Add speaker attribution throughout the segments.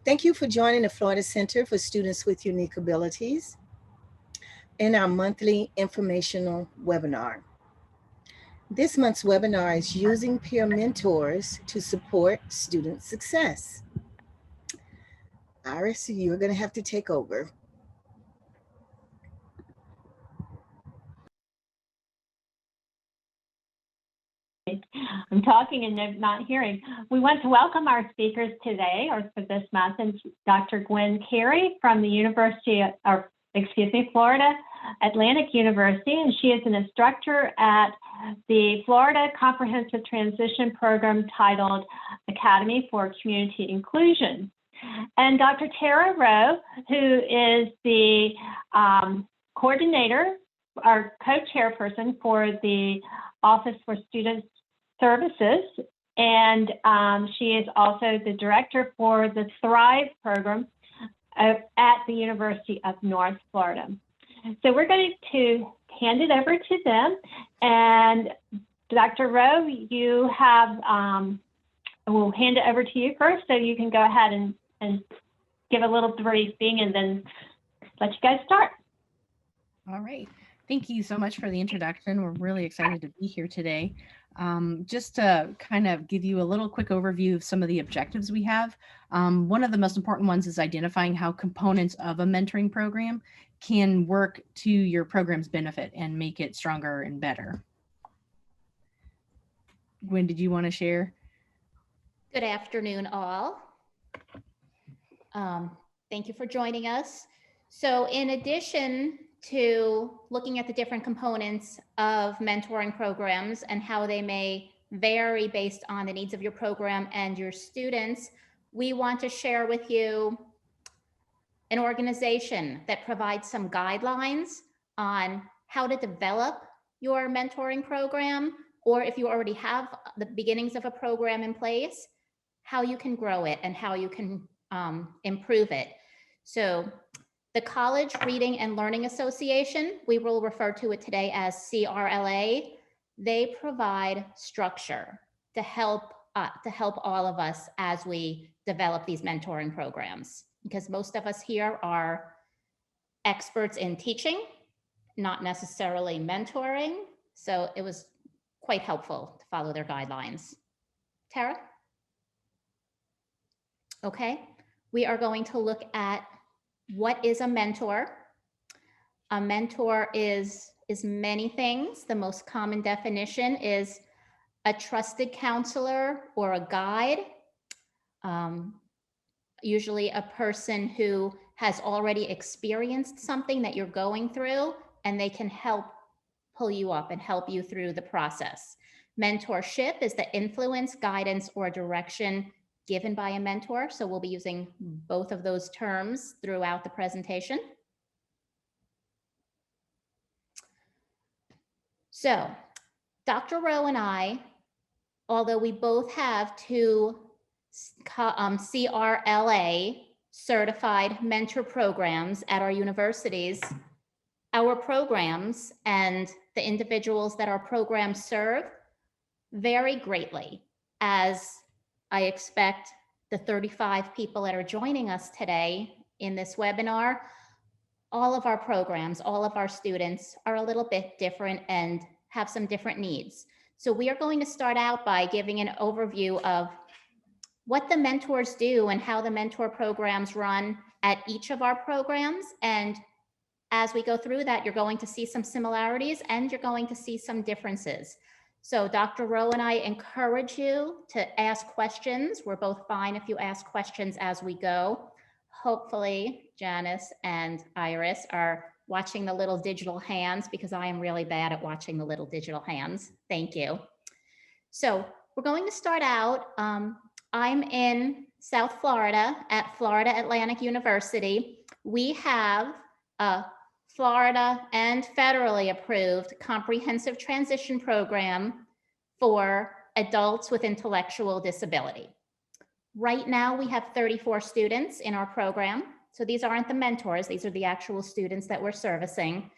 Speaker 1: Thank you for joining the Florida Center for Students with Unique Abilities in our monthly informational webinar. This month's webinar is using peer mentors to support student success. Iris, you're going to have to take over.
Speaker 2: I'm talking and they're not hearing. We want to welcome our speakers today, or for this month, and Dr. Gwen Carey from the Florida Atlantic University, and she is an instructor at the Florida Comprehensive Transition Program titled Academy for Community Inclusion. And Dr. Drs Rowe, who is the coordinator, or co-chairperson for the Office for Student Services, and she is also the director for the Thrive program at the University of North Florida. So we're going to hand it over to them, and Dr. Rowe, you have, we'll hand it over to you first, so you can go ahead and give a little briefing and then let you guys start.
Speaker 3: All right. Thank you so much for the introduction. We're really excited to be here today. Just to kind of give you a little quick overview of some of the objectives we have. One of the most important ones is identifying how components of a mentoring program can work to your program's benefit and make it stronger and better. Gwen, did you want to share?
Speaker 4: Good afternoon, all. Thank you for joining us. So in addition to looking at the different components of mentoring programs and how they may vary based on the needs of your program and your students, we want to share with you an organization that provides some guidelines on how to develop your mentoring program, or if you already have the beginnings of a program in place, how you can grow it and how you can improve it. So the College Reading and Learning Association, we will refer to it today as CRLA. They provide structure to help all of us as we develop these mentoring programs, because most of us here are experts in teaching, not necessarily mentoring. So it was quite helpful to follow their guidelines. Tara? Okay, we are going to look at what is a mentor. A mentor is many things. The most common definition is a trusted counselor or a guide, usually a person who has already experienced something that you're going through, and they can help pull you up and help you through the process. Mentorship is the influence, guidance, or direction given by a mentor. So we'll be using both of those terms throughout the presentation. So Dr. Rowe and I, although we both have two CRLA certified mentor programs at our universities, our programs and the individuals that our programs serve vary greatly, as I expect the 35 people that are joining us today in this webinar, all of our programs, all of our students are a little bit different and have some different needs. So we are going to start out by giving an overview of what the mentors do and how the mentor programs run at each of our programs. And as we go through that, you're going to see some similarities and you're going to see some differences. So Dr. Rowe and I encourage you to ask questions. We're both fine if you ask questions as we go. Hopefully Janice and Iris are watching the little digital hands, because I am really bad at watching the little digital hands. Thank you. So we're going to start out. I'm in South Florida at Florida Atlantic University. We have a Florida and federally approved comprehensive transition program for adults with intellectual disability. Right now we have 34 students in our program. So these aren't the mentors, these are the actual students that we're servicing.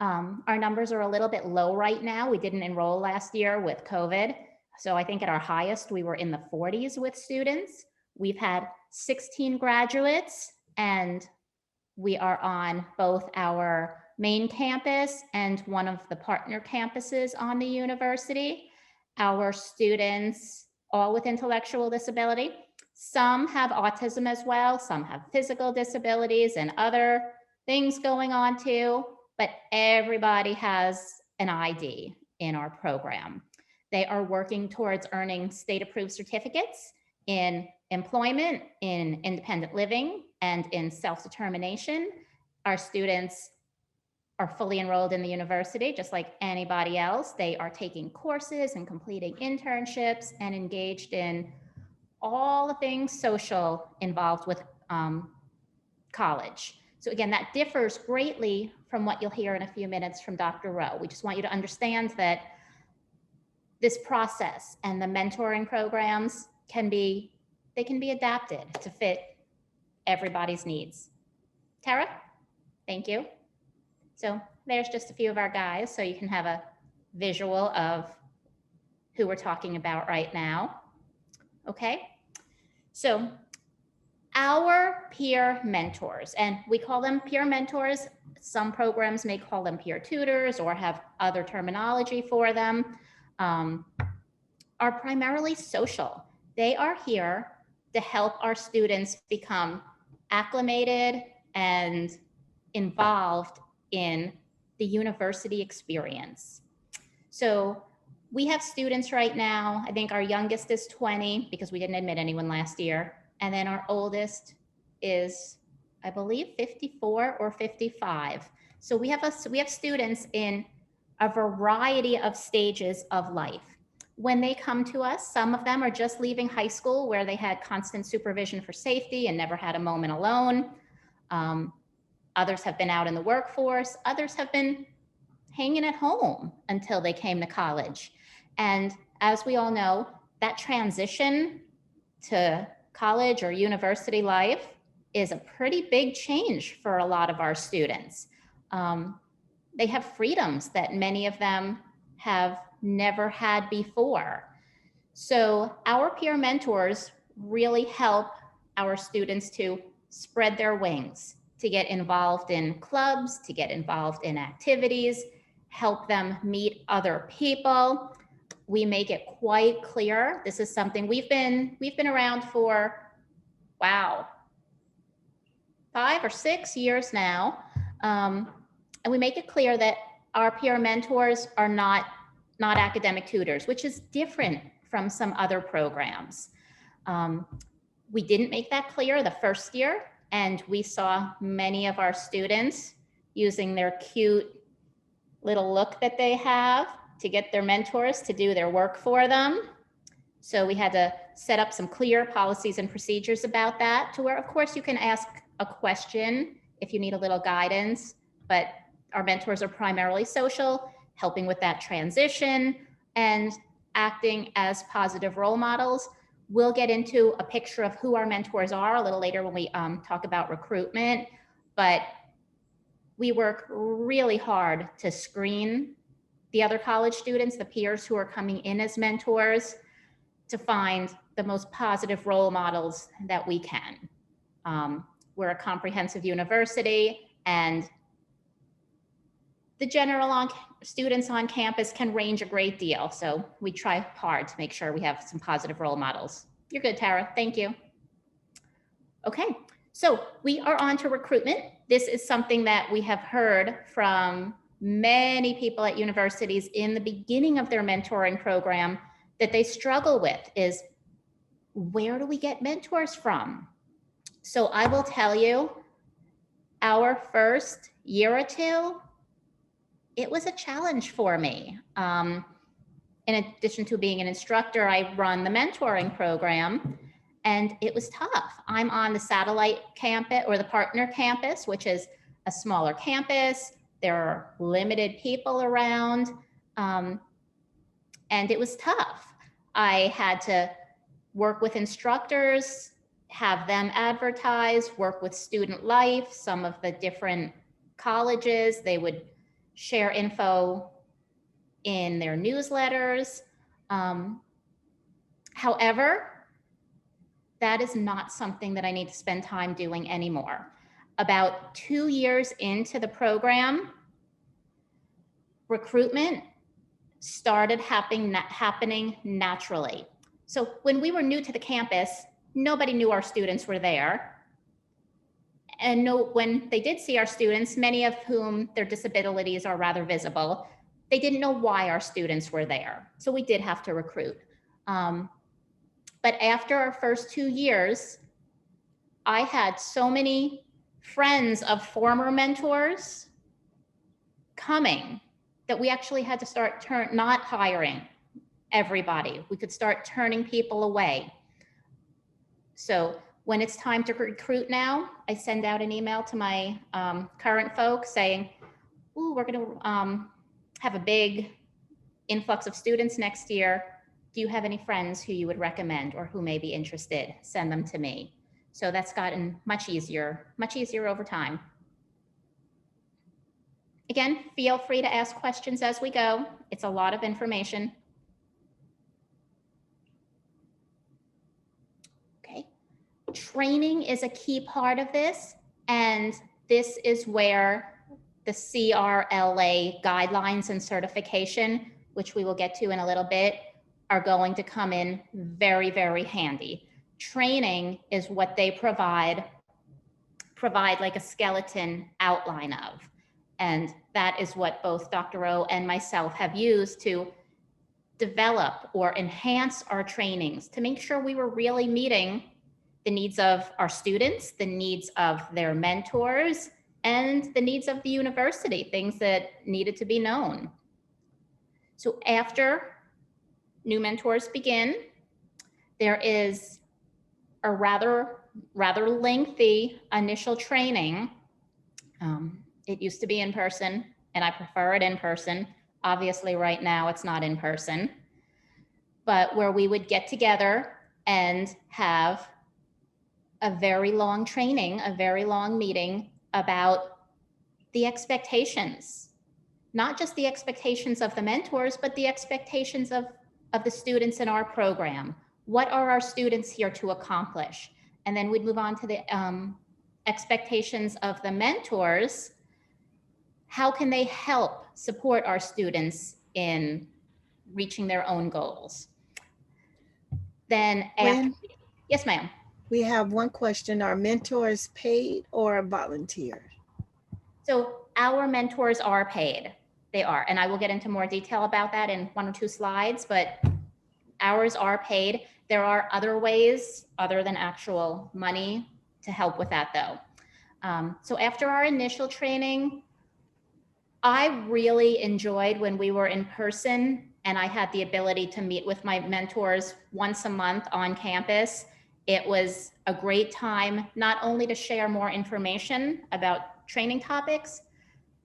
Speaker 4: Our numbers are a little bit low right now. We didn't enroll last year with COVID. So I think at our highest, we were in the 40s with students. We've had 16 graduates, and we are on both our main campus and one of the partner campuses on the university. Our students, all with intellectual disability, some have autism as well, some have physical disabilities and other things going on too, but everybody has an ID in our program. They are working towards earning state-approved certificates in employment, in independent living, and in self-determination. Our students are fully enrolled in the university, just like anybody else. They are taking courses and completing internships and engaged in all the things social involved with college. So again, that differs greatly from what you'll hear in a few minutes from Dr. Rowe. We just want you to understand that this process and the mentoring programs can be adapted to fit everybody's needs. Tara, thank you. So there's just a few of our guys, so you can have a visual of who we're talking about right now. Okay, so our peer mentors, and we call them peer mentors. Some programs may call them peer tutors or have other terminology for them, are primarily social. They are here to help our students become acclimated and involved in the university experience. So we have students right now, I think our youngest is 20 because we didn't admit anyone last year. And then our oldest is, I believe, 54 or 55. So we have students in a variety of stages of life. When they come to us, some of them are just leaving high school where they had constant supervision for safety and never had a moment alone. Others have been out in the workforce. Others have been hanging at home until they came to college. And as we all know, that transition to college or university life is a pretty big change for a lot of our students. They have freedoms that many of them have never had before. So our peer mentors really help our students to spread their wings, to get involved in clubs, to get involved in activities, help them meet other people. We make it quite clear. This is something we've been around for, wow, 5 or 6 years now. And we make it clear that our peer mentors are not academic tutors, which is different from some other programs. We didn't make that clear the first year, and we saw many of our students using their cute little look that they have to get their mentors to do their work for them. So we had to set up some clear policies and procedures about that, to where, of course, you can ask a question if you need a little guidance, but our mentors are primarily social, helping with that transition and acting as positive role models. We'll get into a picture of who our mentors are a little later when we talk about recruitment, but we work really hard to screen the other college students, the peers who are coming in as mentors, to find the most positive role models that we can. We're a comprehensive university, and the general students on campus can range a great deal. So we try hard to make sure we have some positive role models. You're good, Tara. Thank you. Okay, so we are on to recruitment. This is something that we have heard from many people at universities in the beginning of their mentoring program that they struggle with, is where do we get mentors from? So I will tell you, our first year or two, it was a challenge for me. In addition to being an instructor, I run the mentoring program, and it was tough. I'm on the satellite campus or the partner campus, which is a smaller campus. There are limited people around, and it was tough. I had to work with instructors, have them advertise, work with Student Life, some of the different colleges. They would share info in their newsletters. However, that is not something that I need to spend time doing anymore. About 2 years into the program, recruitment started happening naturally. So when we were new to the campus, nobody knew our students were there. And when they did see our students, many of whom their disabilities are rather visible, they didn't know why our students were there. So we did have to recruit. But after our first 2 years, I had so many friends of former mentors coming that we actually had to start not hiring everybody. We could start turning people away. So when it's time to recruit now, I send out an email to my current folks saying, ooh, we're gonna have a big influx of students next year. Do you have any friends who you would recommend or who may be interested? Send them to me. So that's gotten much easier over time. Again, feel free to ask questions as we go. It's a lot of information. Okay. Training is a key part of this, and this is where the CRLA guidelines and certification, which we will get to in a little bit, are going to come in very, very handy. Training is what they provide like a skeleton outline of. And that is what both Dr. Rowe and myself have used to develop or enhance our trainings to make sure we were really meeting the needs of our students, the needs of their mentors, and the needs of the university, things that needed to be known. So after new mentors begin, there is a rather lengthy initial training. It used to be in person, and I prefer it in person. Obviously, right now it's not in person, but where we would get together and have a very long training, a very long meeting about the expectations, not just the expectations of the mentors, but the expectations of the students in our program. What are our students here to accomplish? And then we'd move on to the expectations of the mentors. How can they help support our students in reaching their own goals? Then after, yes, ma'am.
Speaker 1: We have one question. Are mentors paid or volunteer?
Speaker 4: So our mentors are paid. They are, and I will get into more detail about that in 1 or 2 slides, but ours are paid. There are other ways other than actual money to help with that though. So after our initial training, I really enjoyed when we were in person and I had the ability to meet with my mentors once a month on campus. It was a great time, not only to share more information about training topics,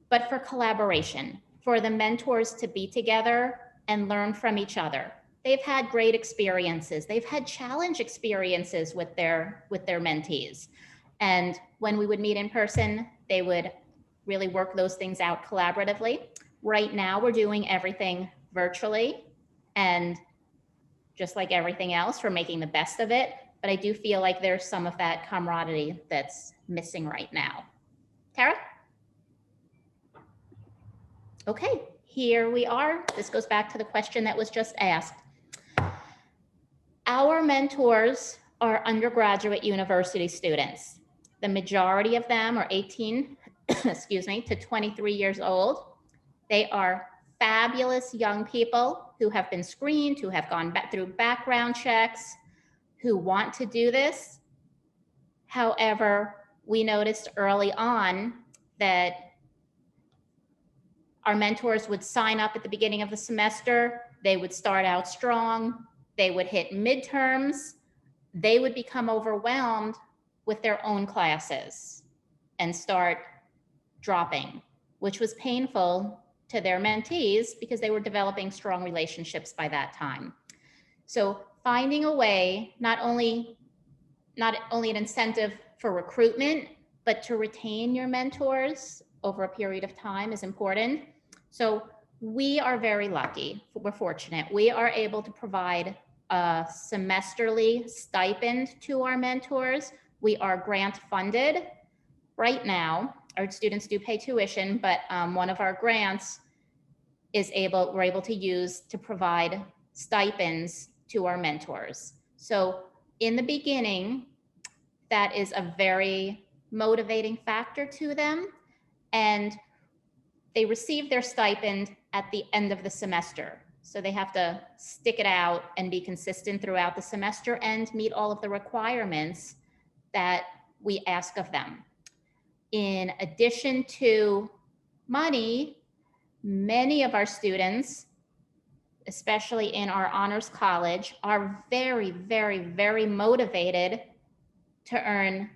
Speaker 4: but for collaboration, for the mentors to be together and learn from each other. They've had great experiences. They've had challenge experiences with their mentees. And when we would meet in person, they would really work those things out collaboratively. Right now, we're doing everything virtually, and just like everything else, we're making the best of it. But I do feel like there's some of that camaraderie that's missing right now. Tara? Okay, here we are. This goes back to the question that was just asked. Our mentors are undergraduate university students. The majority of them are 18, excuse me, to 23 years old. They are fabulous young people who have been screened, who have gone back through background checks, who want to do this. However, we noticed early on that our mentors would sign up at the beginning of the semester. They would start out strong. They would hit midterms. They would become overwhelmed with their own classes and start dropping, which was painful to their mentees because they were developing strong relationships by that time. So finding a way, not only an incentive for recruitment, but to retain your mentors over a period of time is important. So we are very lucky, we're fortunate. We are able to provide a semesterly stipend to our mentors. We are grant funded right now. Our students do pay tuition, but one of our grants is we're able to use to provide stipends to our mentors. So in the beginning, that is a very motivating factor to them. And they receive their stipend at the end of the semester. So they have to stick it out and be consistent throughout the semester and meet all of the requirements that we ask of them. In addition to money, many of our students, especially in our honors college, are very, very, very motivated to earn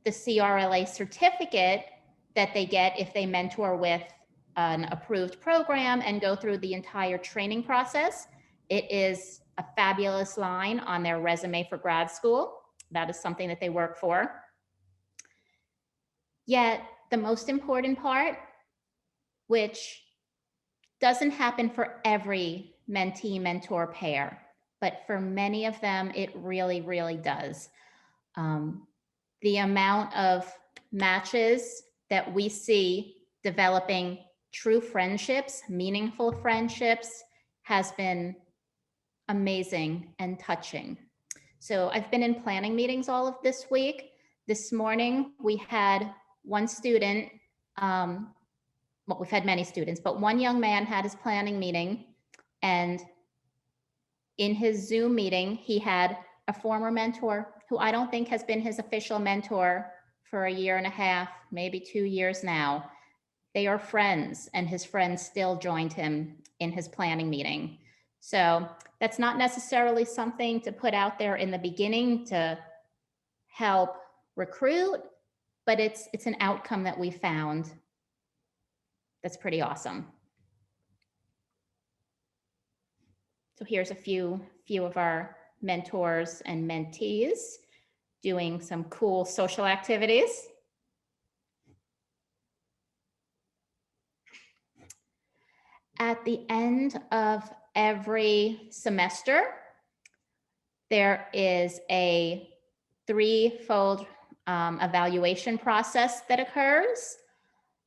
Speaker 4: the CRLA certificate that they get if they mentor with an approved program and go through the entire training process. It is a fabulous line on their resume for grad school. That is something that they work for. Yet the most important part, which doesn't happen for every mentee-mentor pair, but for many of them, it really, really does. The amount of matches that we see developing true friendships, meaningful friendships, has been amazing and touching. So I've been in planning meetings all of this week. This morning, we had one student, well, we've had many students, but one young man had his planning meeting, and in his Zoom meeting, he had a former mentor who I don't think has been his official mentor for a year and a half, maybe 2 years now. They are friends, and his friends still joined him in his planning meeting. So that's not necessarily something to put out there in the beginning to help recruit, but it's an outcome that we found that's pretty awesome. So here's a few of our mentors and mentees doing some cool social activities. At the end of every semester, there is a threefold evaluation process that occurs.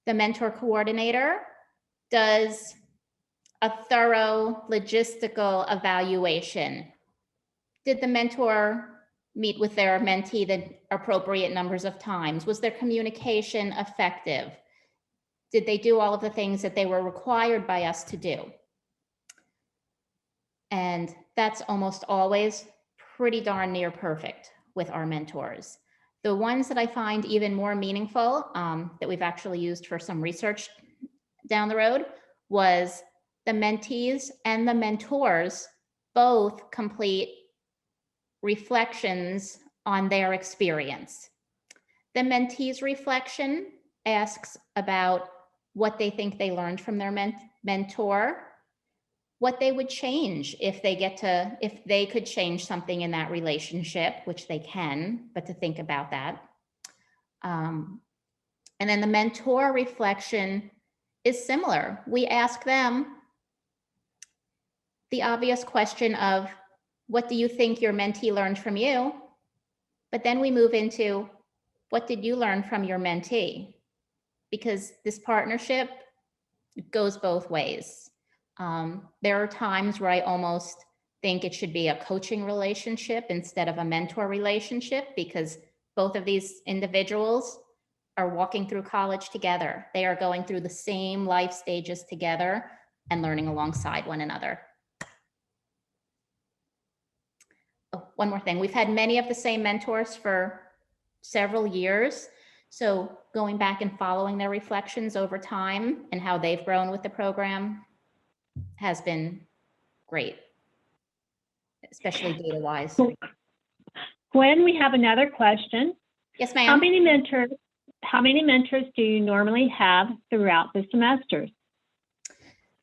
Speaker 4: The mentor coordinator does a thorough logistical evaluation. Did the mentor meet with their mentee the appropriate numbers of times? Was their communication effective? Did they do all of the things that they were required by us to do? And that's almost always pretty darn near perfect with our mentors. The ones that I find even more meaningful, that we've actually used for some research down the road, was the mentees and the mentors both complete reflections on their experience. The mentees reflection asks about what they think they learned from their mentor, what they would change if they could change something in that relationship, which they can, but to think about that. And then the mentor reflection is similar. We ask them the obvious question of, what do you think your mentee learned from you? But then we move into, what did you learn from your mentee? Because this partnership goes both ways. There are times where I almost think it should be a coaching relationship instead of a mentor relationship, because both of these individuals are walking through college together. They are going through the same life stages together and learning alongside one another. Oh, one more thing. We've had many of the same mentors for several years. So going back and following their reflections over time and how they've grown with the program has been great, especially data-wise.
Speaker 2: Gwen, we have another question.
Speaker 4: Yes, ma'am.
Speaker 2: How many mentors do you normally have throughout the semesters?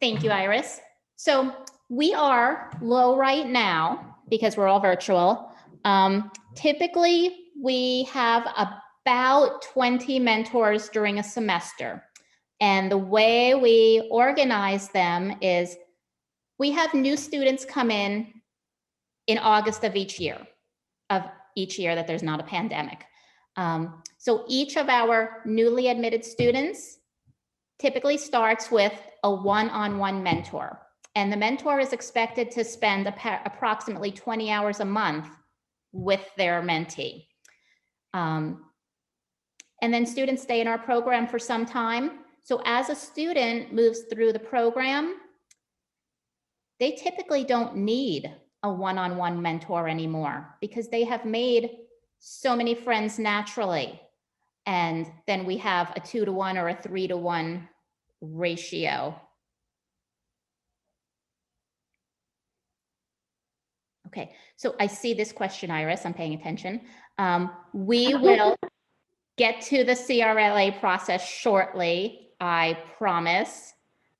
Speaker 4: Thank you, Iris. So we are low right now because we're all virtual. Typically, we have about 20 mentors during a semester. And the way we organize them is we have new students come in in August of each year that there's not a pandemic. So each of our newly admitted students typically starts with a one-on-one mentor. And the mentor is expected to spend approximately 20 hours a month with their mentee. And then students stay in our program for some time. So as a student moves through the program, they typically don't need a one-on-one mentor anymore because they have made so many friends naturally. And then we have a 2-to-1 or a 3-to-1 ratio. Okay, so I see this question, Iris, I'm paying attention. We will get to the CRLA process shortly, I promise.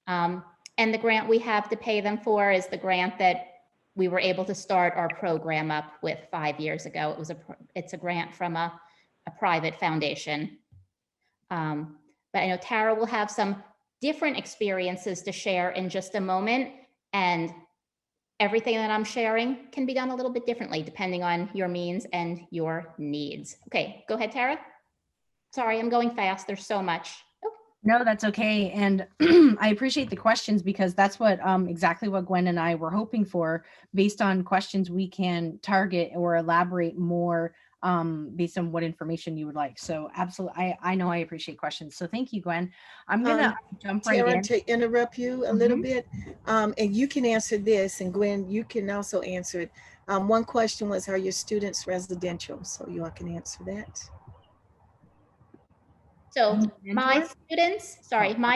Speaker 4: And the grant we have to pay them for is the grant that we were able to start our program up with 5 years ago. It's a grant from a private foundation. But I know Tara will have some different experiences to share in just a moment, and everything that I'm sharing can be done a little bit differently depending on your means and your needs. Okay, go ahead, Tara. Sorry, I'm going fast. There's so much. Oh.
Speaker 3: No, that's okay. And I appreciate the questions because that's what exactly what Gwen and I were hoping for. Based on questions, we can target or elaborate more based on what information you would like. So absolutely, I know I appreciate questions. So thank you, Gwen. I'm gonna jump right
Speaker 1: Tara,
Speaker 3: in.
Speaker 1: to interrupt you a little bit, and you can answer this, and Gwen, you can also answer it. One question was, are your students residential? So you all can answer that.
Speaker 4: So my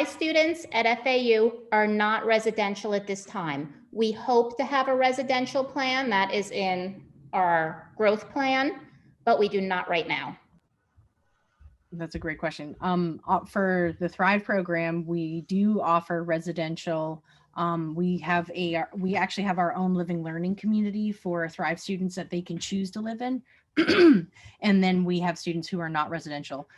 Speaker 4: students at FAU are not residential at this time. We hope to have a residential plan that is in our growth plan, but we do not right now.
Speaker 3: That's a great question. For the Thrive program, we do offer residential. We actually have our own living learning community for Thrive students that they can choose to live in. And then we have students who are not residential.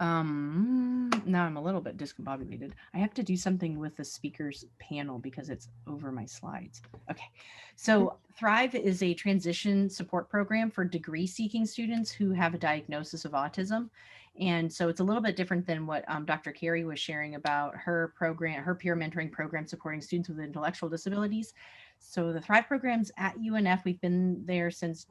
Speaker 3: Now I'm a little bit discombobulated. I have to do something with the speakers panel because it's over my slides. Okay, so Thrive is a transition support program for degree seeking students who have a diagnosis of autism. And so it's a little bit different than what Dr. Carey was sharing about her program, her peer mentoring program supporting students with intellectual disabilities. So the Thrive programs at UNF, we've been there since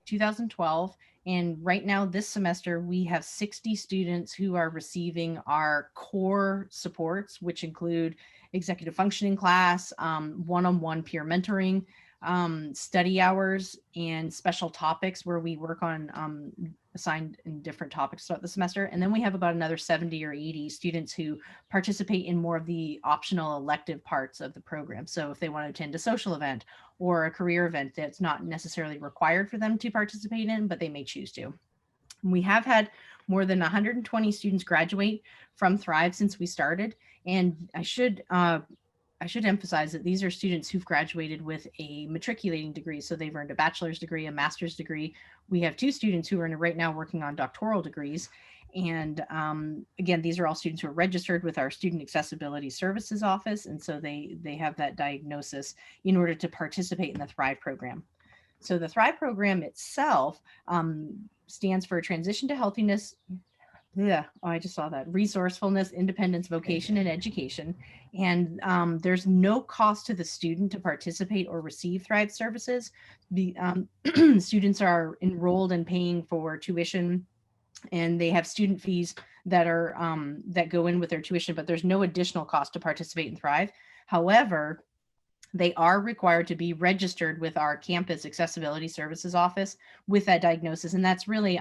Speaker 3: 2012. And right now, this semester, we have 60 students who are receiving our core supports, which include executive functioning class, one-on-one peer mentoring, study hours, and special topics where we work on assigned in different topics throughout the semester. And then we have about another 70 or 80 students who participate in more of the optional elective parts of the program. So if they want to attend a social event or a career event that's not necessarily required for them to participate in, but they may choose to. We have had more than 120 students graduate from Thrive since we started. And I should emphasize that these are students who've graduated with a matriculating degree. So they've earned a bachelor's degree, a master's degree. We have 2 students who are right now working on doctoral degrees. And again, these are all students who are registered with our Student Accessibility Services Office. And so they have that diagnosis in order to participate in the Thrive program. So the Thrive program itself stands for Transition to Healthiness. Yeah, oh, I just saw that. Resourcefulness, independence, vocation, and education. And there's no cost to the student to participate or receive Thrive services. The students are enrolled and paying for tuition, and they have student fees that are that go in with their tuition, but there's no additional cost to participate in Thrive. However, they are required to be registered with our campus accessibility services office with that diagnosis. And that's really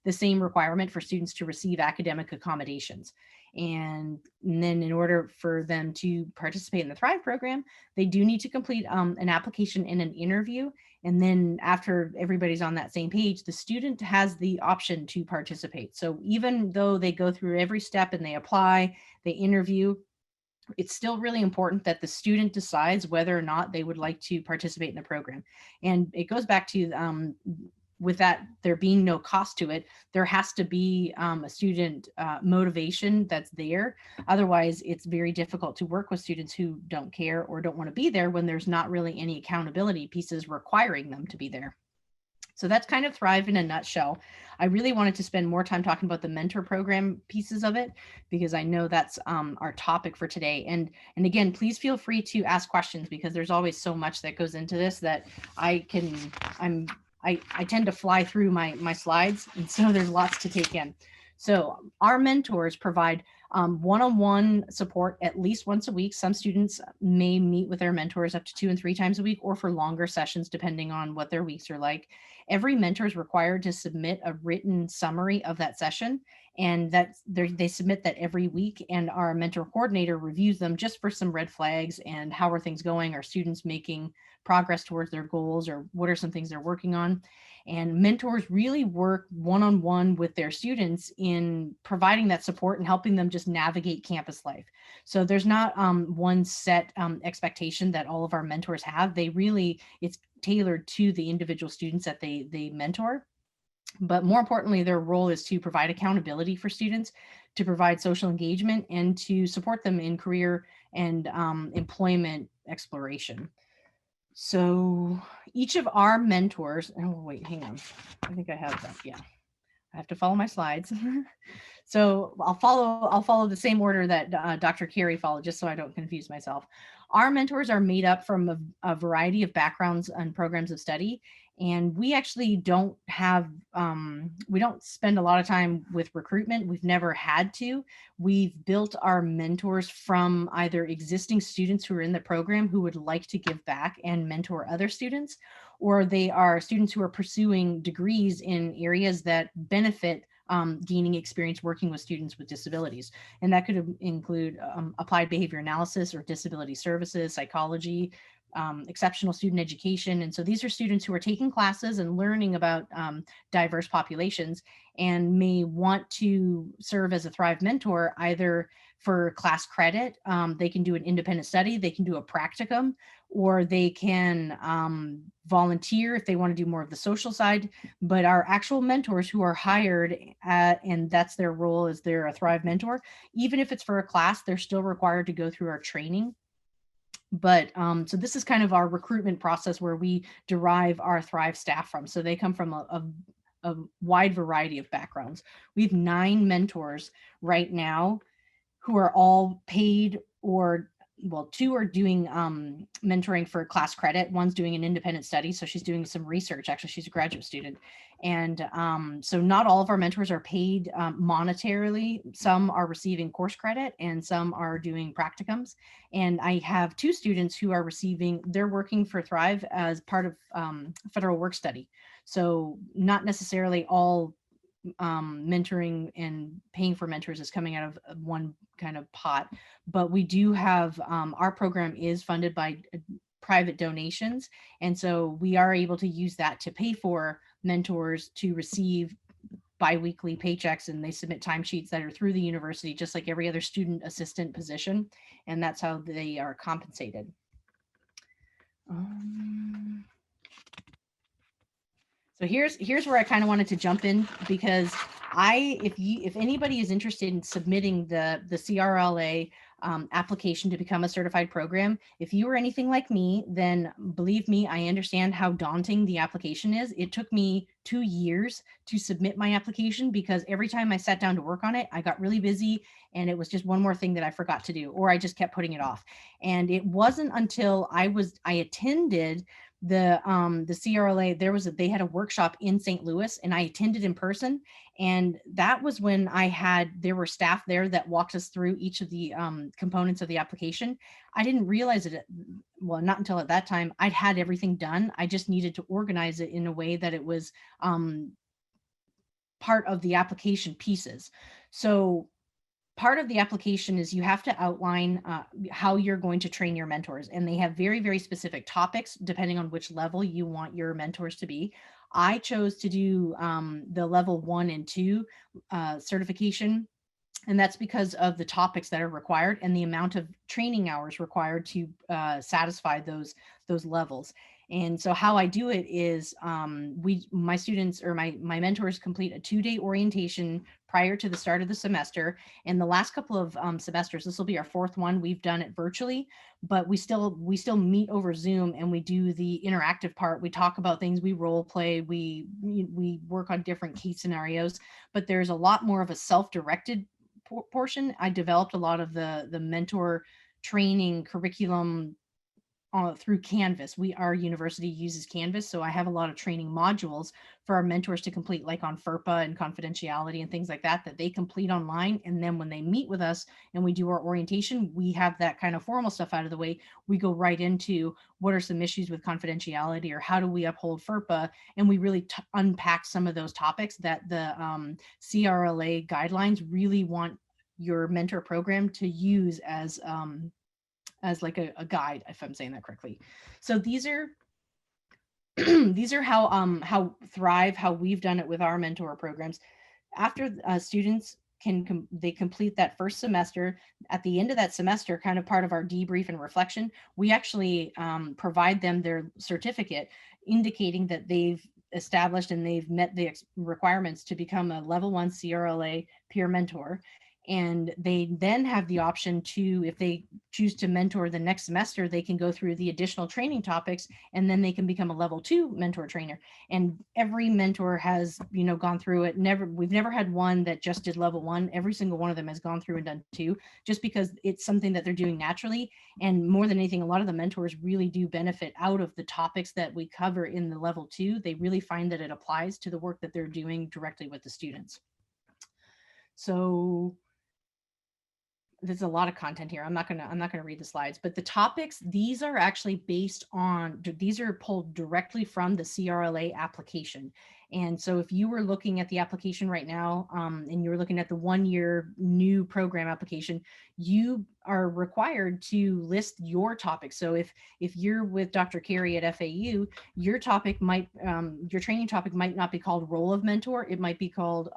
Speaker 3: the same requirement for students to receive academic accommodations. And then in order for them to participate in the Thrive program, they do need to complete an application and an interview. And then after everybody's on that same page, the student has the option to participate. So even though they go through every step and they apply, they interview, it's still really important that the student decides whether or not they would like to participate in the program. And it goes back to with that there being no cost to it, there has to be a student motivation that's there. Otherwise, it's very difficult to work with students who don't care or don't want to be there when there's not really any accountability pieces requiring them to be there. So that's kind of Thrive in a nutshell. I really wanted to spend more time talking about the mentor program pieces of it, because I know that's our topic for today. And again, please feel free to ask questions, because there's always so much that goes into this that I tend to fly through my slides, and so there's lots to take in. So our mentors provide one-on-one support at least once a week. Some students may meet with their mentors up to 2 and 3 times a week, or for longer sessions, depending on what their weeks are like. Every mentor is required to submit a written summary of that session, and they submit that every week, and our mentor coordinator reviews them just for some red flags and how are things going, are students making progress towards their goals, or what are some things they're working on. And mentors really work one-on-one with their students in providing that support and helping them just navigate campus life. So there's not one set expectation that all of our mentors have. It's tailored to the individual students that they mentor. But more importantly, their role is to provide accountability for students, to provide social engagement, and to support them in career and employment exploration. So each of our mentors, oh wait, hang on. I think I have that. Yeah, I have to follow my slides. So I'll follow the same order that Dr. Carey followed, just so I don't confuse myself. Our mentors are made up from a variety of backgrounds and programs of study. And we actually don't we don't spend a lot of time with recruitment. We've never had to. We've built our mentors from either existing students who are in the program who would like to give back and mentor other students, or they are students who are pursuing degrees in areas that benefit gaining experience working with students with disabilities. And that could include applied behavior analysis or disability services, psychology, exceptional student education. And so these are students who are taking classes and learning about diverse populations and may want to serve as a Thrive mentor, either for class credit. They can do an independent study, they can do a practicum, or they can volunteer if they want to do more of the social side. But our actual mentors who are hired and that's their role, is they're a Thrive mentor. Even if it's for a class, they're still required to go through our training. But so this is kind of our recruitment process where we derive our Thrive staff from. So they come from a wide variety of backgrounds. We have 9 mentors right now who are all paid, or well, 2 are doing mentoring for class credit. One's doing an independent study, so she's doing some research. Actually, she's a graduate student. And so not all of our mentors are paid monetarily. Some are receiving course credit and some are doing practicums. And I have 2 students who are they're working for Thrive as part of federal work study. So not necessarily all mentoring and paying for mentors is coming out of one kind of pot, but we do have our program is funded by private donations, and so we are able to use that to pay for mentors to receive biweekly paychecks, and they submit timesheets that are through the university just like every other student assistant position, and that's how they are compensated. So here's where I kind of wanted to jump in, because if anybody is interested in submitting the CRLA application to become a certified program, if you were anything like me, then believe me, I understand how daunting the application is. It took me 2 years to submit my application, because every time I sat down to work on it, I got really busy and it was just one more thing that I forgot to do, or I just kept putting it off. And it wasn't until I attended the CRLA, they had a workshop in St. Louis, and I attended in person. And that was when there were staff there that walked us through each of the components of the application. I didn't realize it, well, not until at that time. I'd had everything done. I just needed to organize it in a way that it was part of the application pieces. So part of the application is you have to outline how you're going to train your mentors, and they have very, very specific topics depending on which level you want your mentors to be. I chose to do the level 1 and 2 certification, and that's because of the topics that are required and the amount of training hours required to satisfy those levels. And so how I do it is my students or my mentors complete a 2-day orientation prior to the start of the semester. And the last couple of semesters, this will be our 4th one, we've done it virtually, but we still meet over Zoom and we do the interactive part. We talk about things, we role play, we work on different case scenarios, but there's a lot more of a self-directed portion. I developed a lot of the mentor training curriculum through Canvas. Our university uses Canvas, so I have a lot of training modules for our mentors to complete, like on FERPA and confidentiality and things like that they complete online. And then when they meet with us and we do our orientation, we have that kind of formal stuff out of the way. We go right into what are some issues with confidentiality, or how do we uphold FERPA, and we really unpack some of those topics that the CRLA guidelines really want your mentor program to use as like a guide, if I'm saying that correctly. So these are these are how Thrive, how we've done it with our mentor programs. After students they complete that first semester, at the end of that semester, kind of part of our debrief and reflection, we actually provide them their certificate indicating that they've established and they've met the requirements to become a level 1 CRLA peer mentor. And they then have the option to, if they choose to mentor the next semester, they can go through the additional training topics, and then they can become a level 2 mentor trainer. And every mentor has, gone through it. We've never had one that just did level 1. Every single one of them has gone through and done 2, just because it's something that they're doing naturally. And more than anything, a lot of the mentors really do benefit out of the topics that we cover in the level 2. They really find that it applies to the work that they're doing directly with the students. So there's a lot of content here. I'm not gonna read the slides, but the topics, these are actually these are pulled directly from the CRLA application. And so if you were looking at the application right now, and you were looking at the 1-year new program application, you are required to list your topic. So if you're with Dr. Carey at FAU, your topic might, your training topic might not be called role of mentor. It might be called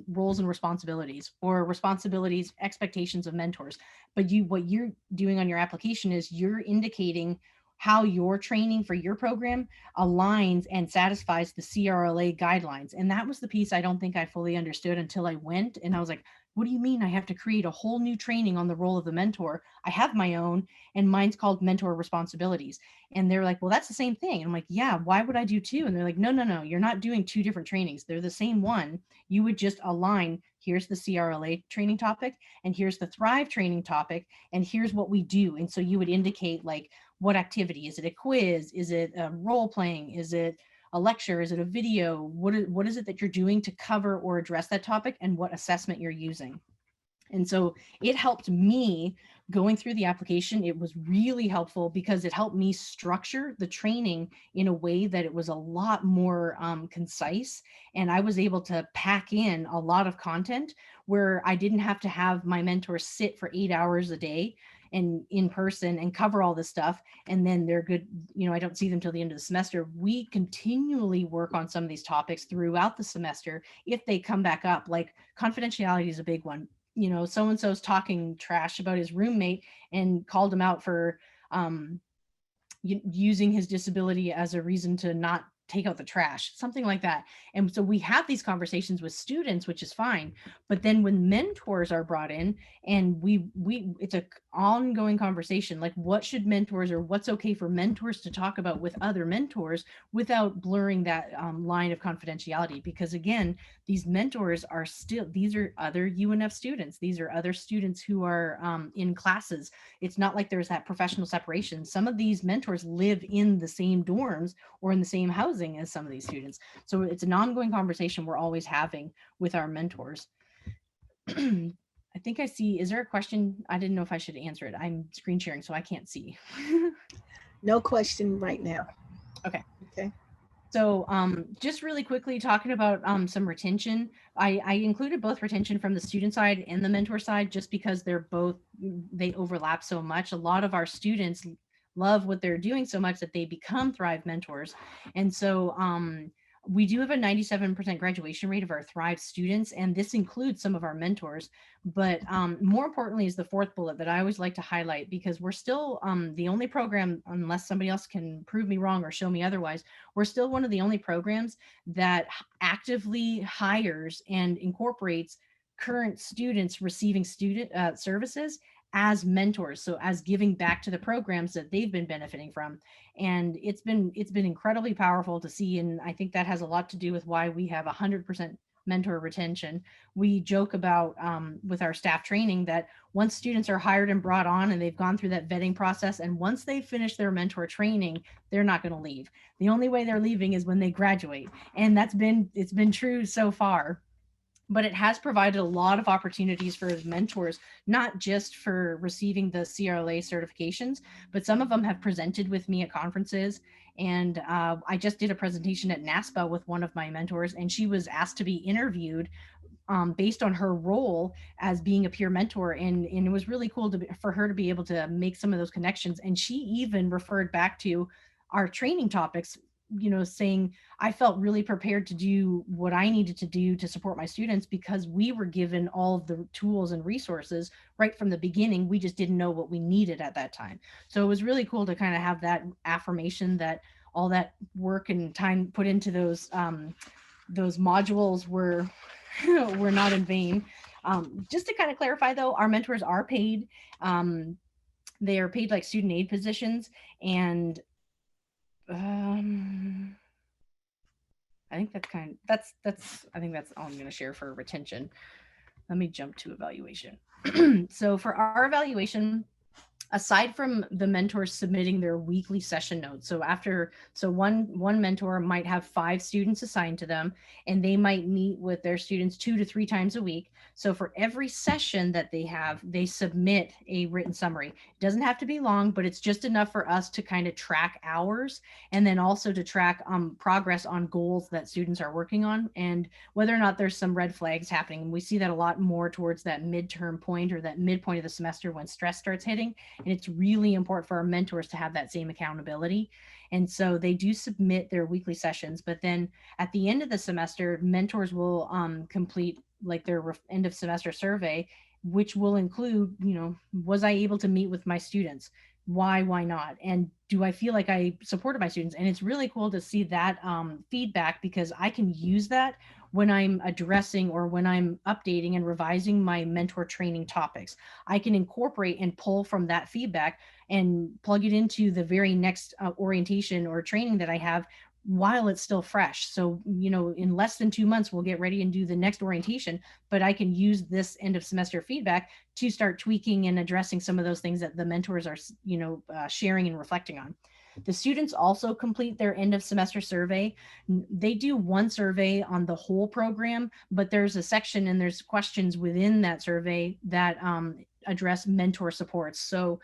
Speaker 3: roles and responsibilities, or responsibilities, expectations of mentors. But what you're doing on your application is you're indicating how your training for your program aligns and satisfies the CRLA guidelines. And that was the piece I don't think I fully understood until I went, and I was like, what do you mean I have to create a whole new training on the role of the mentor? I have my own, and mine's called mentor responsibilities. And they're like, well, that's the same thing. And I'm like, yeah, why would I do 2? And they're like, no, you're not doing 2 different trainings. They're the same one. You would just align, here's the CRLA training topic, and here's the Thrive training topic, and here's what we do. And so you would indicate, like, what activity? Is it a quiz? Is it a role playing? Is it a lecture? Is it a video? What is it that you're doing to cover or address that topic, and what assessment you're using? And so it helped me going through the application. It was really helpful because it helped me structure the training in a way that it was a lot more concise. And I was able to pack in a lot of content where I didn't have to have my mentor sit for 8 hours a day and in person and cover all this stuff, and then they're good, I don't see them till the end of the semester. We continually work on some of these topics throughout the semester if they come back up. Like confidentiality is a big one. So-and-so's talking trash about his roommate and called him out for using his disability as a reason to not take out the trash, something like that. And so we have these conversations with students, which is fine. But then when mentors are brought in, and it's an ongoing conversation, like what should mentors, or what's okay for mentors to talk about with other mentors without blurring that line of confidentiality. Because again, these mentors are these are other UNF students. These are other students who are in classes. It's not like there's that professional separation. Some of these mentors live in the same dorms or in the same housing as some of these students. So it's an ongoing conversation we're always having with our mentors. I think I see, is there a question? I didn't know if I should answer it. I'm screen sharing, so I can't see.
Speaker 1: No question right now.
Speaker 3: Okay.
Speaker 1: Okay.
Speaker 3: So just really quickly talking about some retention. I included both retention from the student side and the mentor side, just because they overlap so much. A lot of our students love what they're doing so much that they become Thrive mentors. And so We do have a 97% graduation rate of our Thrive students, and this includes some of our mentors. But more importantly is the fourth bullet that I always like to highlight, because we're still the only program, unless somebody else can prove me wrong or show me otherwise, we're still one of the only programs that actively hires and incorporates current students receiving student services as mentors, so as giving back to the programs that they've been benefiting from. And it's been incredibly powerful to see, and I think that has a lot to do with why we have 100% mentor retention. We joke about with our staff training that once students are hired and brought on and they've gone through that vetting process, and once they finish their mentor training, they're not going to leave. The only way they're leaving is when they graduate, and it's been true so far. But it has provided a lot of opportunities for mentors, not just for receiving the CRLA certifications, but some of them have presented with me at conferences. And I just did a presentation at NASPA with one of my mentors, and she was asked to be interviewed based on her role as being a peer mentor. And it was really cool for her to be able to make some of those connections. And she even referred back to our training topics, saying, I felt really prepared to do what I needed to do to support my students because we were given all of the tools and resources right from the beginning. We just didn't know what we needed at that time. So it was really cool to kind of have that affirmation that all that work and time put into those modules were were not in vain. Just to kind of clarify, though, our mentors are paid. They are paid like student aid positions, and I think I think that's all I'm going to share for retention. Let me jump to evaluation. So for our evaluation, aside from the mentors submitting their weekly session notes, so one mentor might have 5 students assigned to them, and they might meet with their students 2 to 3 times a week. So for every session that they have, they submit a written summary. It doesn't have to be long, but it's just enough for us to kind of track hours, and then also to track progress on goals that students are working on, and whether or not there's some red flags happening. And we see that a lot more towards that midterm point or that midpoint of the semester when stress starts hitting. And it's really important for our mentors to have that same accountability. And so they do submit their weekly sessions, but then at the end of the semester, mentors will complete like their end of semester survey, which will include, was I able to meet with my students? Why not? And do I feel like I supported my students? And it's really cool to see that feedback, because I can use that when I'm addressing or when I'm updating and revising my mentor training topics. I can incorporate and pull from that feedback and plug it into the very next orientation or training that I have while it's still fresh. So, in less than 2 months, we'll get ready and do the next orientation, but I can use this end of semester feedback to start tweaking and addressing some of those things that the mentors are, sharing and reflecting on. The students also complete their end of semester survey. They do one survey on the whole program, but there's a section and there's questions within that survey that address mentor supports. So,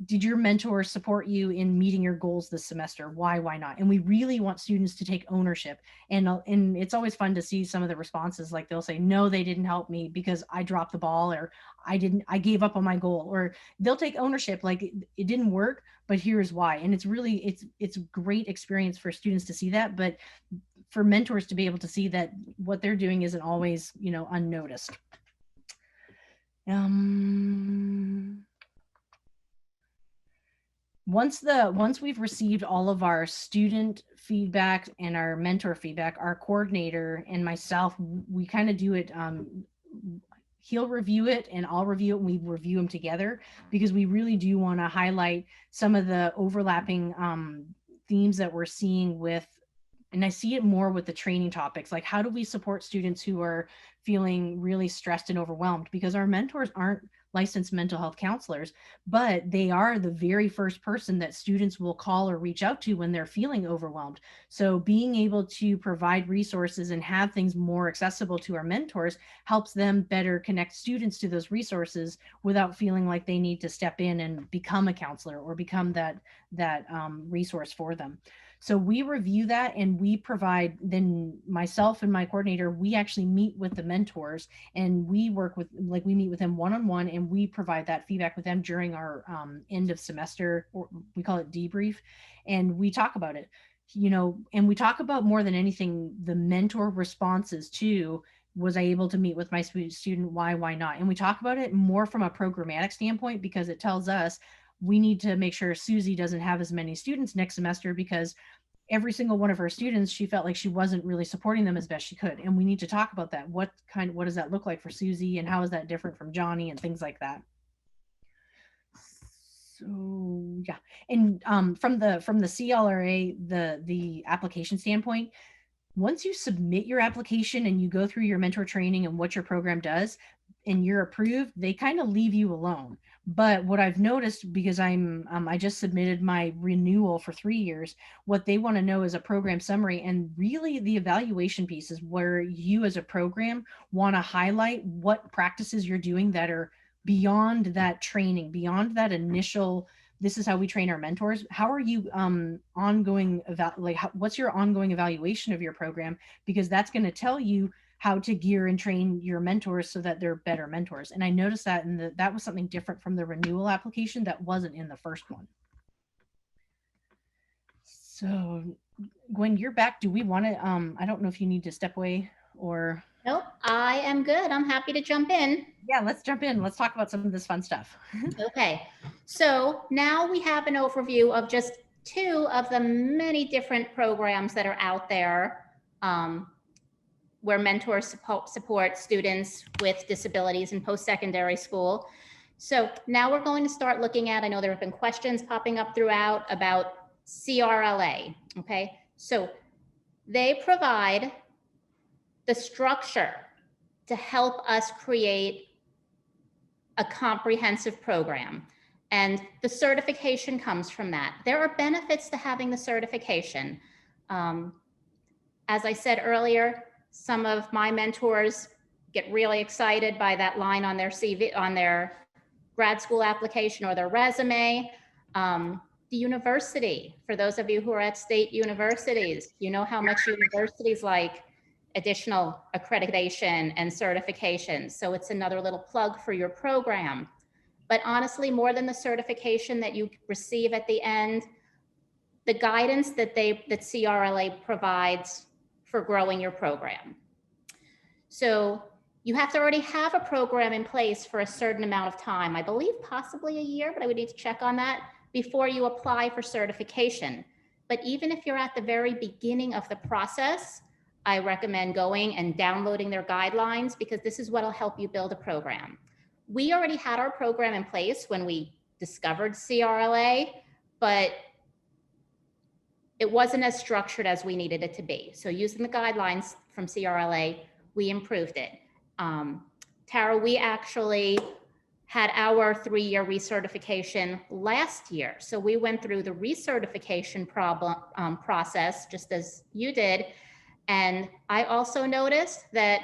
Speaker 3: did your mentor support you in meeting your goals this semester? Why not? And we really want students to take ownership. And it's always fun to see some of the responses. Like they'll say, no, they didn't help me because I dropped the ball, or I gave up on my goal, or they'll take ownership. Like it didn't work, but here's why. And it's a great experience for students to see that, but for mentors to be able to see that what they're doing isn't always, unnoticed. Once we've received all of our student feedback and our mentor feedback, our coordinator and myself, we kind of do it. He'll review it and I'll review it, and we review them together, because we really do want to highlight some of the overlapping themes that we're seeing with, and I see it more with the training topics, like how do we support students who are feeling really stressed and overwhelmed? Because our mentors aren't licensed mental health counselors, but they are the very first person that students will call or reach out to when they're feeling overwhelmed. So being able to provide resources and have things more accessible to our mentors helps them better connect students to those resources without feeling like they need to step in and become a counselor or become that resource for them. So we review that, and we provide, then myself and my coordinator, we actually meet with the mentors, and we meet with them one-on-one, and we provide that feedback with them during our end of semester, or we call it debrief, and we talk about it. you know, and we talk about more than anything, the mentor responses too. Was I able to meet with my student? Why not? And we talk about it more from a programmatic standpoint, because it tells us we need to make sure Susie doesn't have as many students next semester, because every single one of her students, she felt like she wasn't really supporting them as best she could. And we need to talk about that. What does that look like for Susie, and how is that different from Johnny, and things like that. So yeah, and from the CRLA, the application standpoint, once you submit your application and you go through your mentor training and what your program does, and you're approved, they kind of leave you alone. But what I've noticed, because I just submitted my renewal for 3 years, what they want to know is a program summary, and really the evaluation piece is where you as a program want to highlight what practices you're doing that are beyond that training, beyond that initial, this is how we train our mentors. How are you ongoing what's your ongoing evaluation of your program? Because that's going to tell you how to gear and train your mentors so that they're better mentors. And I noticed that, and that was something different from the renewal application that wasn't in the first one. So Gwen, you're back. Do we want to, I don't know if you need to step away or.
Speaker 4: Nope, I am good. I'm happy to jump in.
Speaker 3: Yeah, let's jump in. Let's talk about some of this fun stuff.
Speaker 4: Okay, so now we have an overview of just 2 of the many different programs that are out there where mentors support students with disabilities in post-secondary school. So now we're going to start looking at, I know there have been questions popping up throughout about CRLA, okay? So they provide the structure to help us create a comprehensive program. And the certification comes from that. There are benefits to having the certification. As I said earlier, some of my mentors get really excited by that line on their CV, on their grad school application or their resume. The university, for those of you who are at state universities, you know how much universities like additional accreditation and certification. So it's another little plug for your program. But honestly, more than the certification that you receive at the end, the guidance that CRLA provides for growing your program. So you have to already have a program in place for a certain amount of time. I believe possibly a year, but I would need to check on that before you apply for certification. But even if you're at the very beginning of the process, I recommend going and downloading their guidelines, because this is what will help you build a program. We already had our program in place when we discovered CRLA, but it wasn't as structured as we needed it to be. So using the guidelines from CRLA, we improved it. Tara, we actually had our 3-year recertification last year. So we went through the recertification process just as you did. And I also noticed that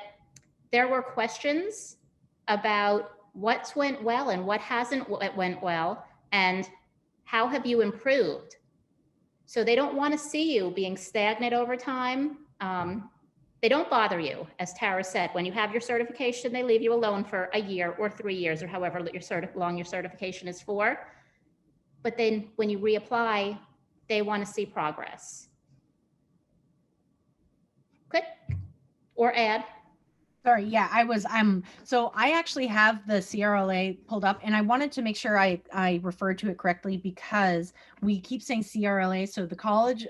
Speaker 4: there were questions about what's went well and what hasn't went well, and how have you improved? So they don't want to see you being stagnant over time. They don't bother you, as Tara said. When you have your certification, they leave you alone for a year or 3 years or however long your certification is for. But then when you reapply, they want to see progress. Click or add.
Speaker 3: Sorry, yeah, so I actually have the CRLA pulled up, and I wanted to make sure I referred to it correctly, because we keep saying CRLA. So the College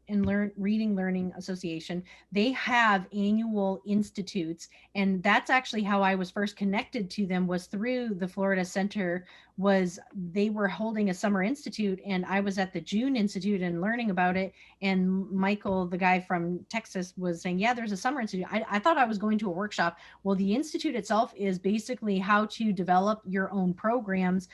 Speaker 3: and Reading Learning Association, they have annual institutes, and that's actually how I was first connected to them, was through the Florida Center. They were holding a summer institute, and I was at the June Institute and learning about it. And Michael, the guy from Texas, was saying, yeah, there's a summer institute. I thought I was going to a workshop. Well, the institute itself is basically how to develop your own programs.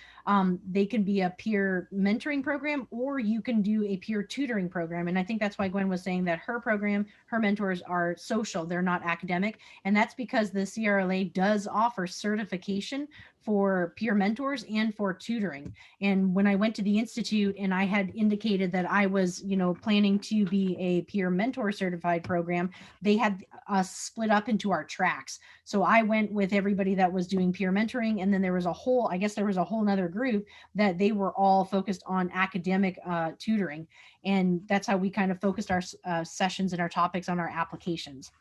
Speaker 3: They can be a peer mentoring program, or you can do a peer tutoring program. And I think that's why Gwen was saying that her program, her mentors are social, they're not academic. And that's because the CRLA does offer certification for peer mentors and for tutoring. And when I went to the Institute and I had indicated that I was, planning to be a peer mentor certified program, they had us split up into our tracks. tracks. So I went with everybody that was doing peer mentoring. And then there was a whole, I guess there was a whole nother group that they were all focused on academic tutoring. And that's how we kind of focused our sessions and our topics on our applications.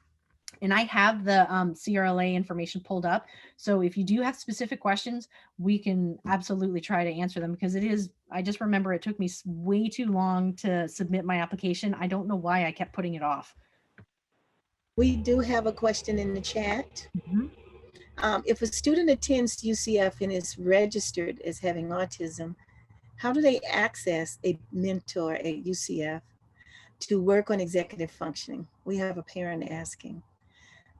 Speaker 3: And I have the CRLA information pulled up. So if you do have specific questions, we can absolutely try to answer them, because it is, I just remember it took me way too long to submit my application. I don't know why I kept putting it off.
Speaker 1: We do have a question in the chat. If a student attends UCF and is registered as having autism, how do they access a mentor at UCF to work on executive functioning? We have a parent asking.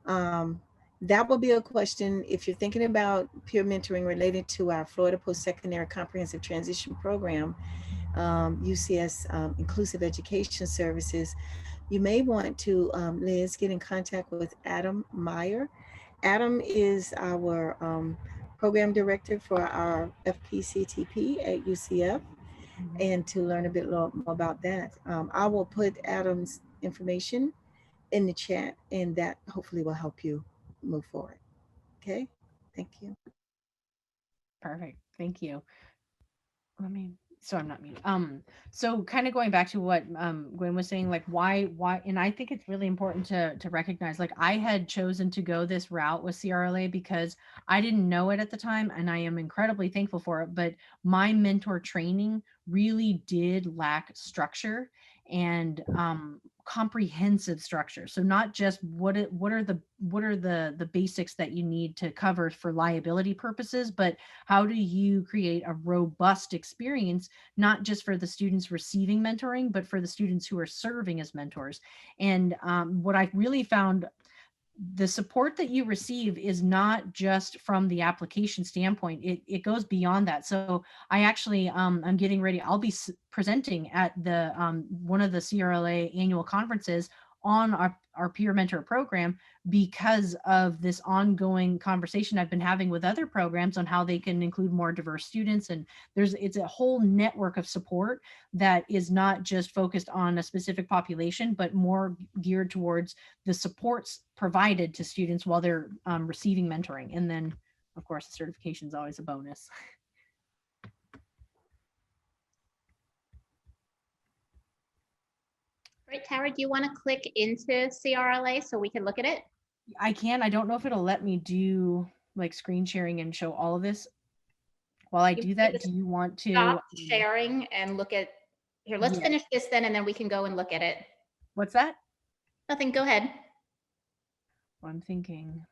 Speaker 1: That will be a question if you're thinking about peer mentoring related to our Florida Post-Secondary Comprehensive Transition Program, UCS Inclusive Education Services. You may want to, Liz, get in contact with Adam Meyer. Adam is our program director for our FPCTP at UCF, and to learn a bit more about that. I will put Adam's information in the chat, and that hopefully will help you move forward. Okay, thank you.
Speaker 3: Perfect, thank you. So I'm not mute. So kind of going back to what Gwen was saying, like why, and I think it's really important to recognize, like I had chosen to go this route with CRLA because I didn't know it at the time, and I am incredibly thankful for it. But my mentor training really did lack structure and comprehensive structure. So not just what are the basics that you need to cover for liability purposes, but how do you create a robust experience, not just for the students receiving mentoring, but for the students who are serving as mentors. And what I really found, the support that you receive is not just from the application standpoint, it goes beyond that. So I actually, I'm getting ready, I'll be presenting at the one of the CRLA annual conferences on our peer mentor program, because of this ongoing conversation I've been having with other programs on how they can include more diverse students. And it's a whole network of support that is not just focused on a specific population, but more geared towards the supports provided to students while they're receiving mentoring. And then of course the certification is always a bonus.
Speaker 4: Right, Tara, do you want to click into CRLA so we can look at it?
Speaker 3: I can. I don't know if it'll let me do like screen sharing and show all of this. While I do that, do you want to
Speaker 4: stop sharing and look at here? Let's finish this then, and then we can go and look at it.
Speaker 3: What's that?
Speaker 4: Nothing. Go ahead.
Speaker 3: Well, I'm thinking.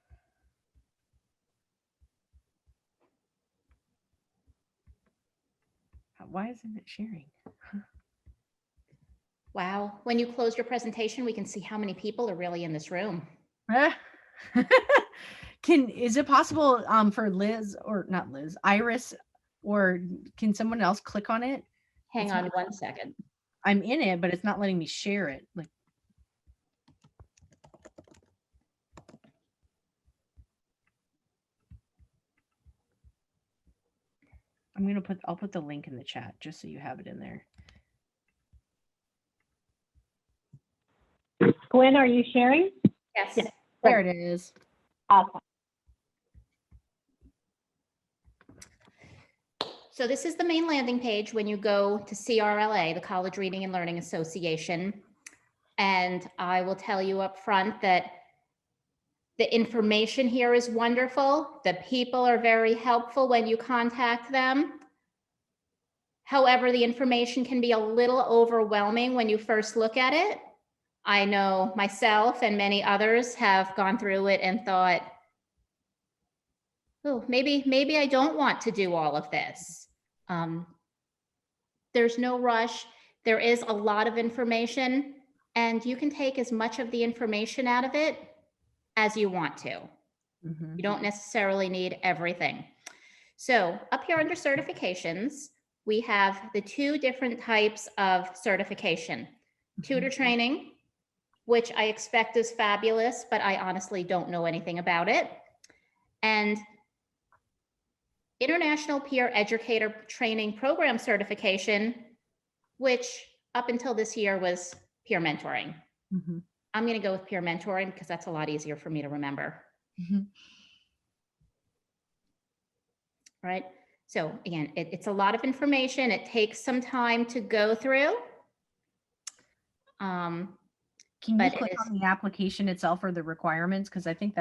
Speaker 3: Why isn't it sharing?
Speaker 4: Wow. When you close your presentation, we can see how many people are really in this room.
Speaker 3: Is it possible for Liz, or not Liz, Iris, or can someone else click on it?
Speaker 4: Hang on 1 second.
Speaker 3: I'm in it, but it's not letting me share it. Like, I'll put the link in the chat just so you have it in there.
Speaker 2: Gwen, are you sharing?
Speaker 4: Yes.
Speaker 2: Yes.
Speaker 3: There it is.
Speaker 2: Awesome.
Speaker 4: So this is the main landing page when you go to CRLA, the College Reading and Learning Association. And I will tell you up front that the information here is wonderful. The people are very helpful when you contact them. However, the information can be a little overwhelming when you first look at it. I know myself and many others have gone through it and thought, oh, maybe I don't want to do all of this. There's no rush. There is a lot of information, and you can take as much of the information out of it as you want to.
Speaker 3: Mm-hmm.
Speaker 4: You don't necessarily need everything. So up here under certifications, we have the two different types of certification. Tutor training, which I expect is fabulous, but I honestly don't know anything about it. And International Peer Educator Training Program Certification, which up until this year was peer mentoring.
Speaker 3: Mm-hmm.
Speaker 4: I'm going to go with peer mentoring because that's a lot easier for me to remember.
Speaker 3: Mhm.
Speaker 4: Right? So again, it's a lot of information. It takes some time to go through.
Speaker 3: Can you
Speaker 4: But
Speaker 3: click
Speaker 4: it is,
Speaker 3: on the application itself or the requirements? Because I think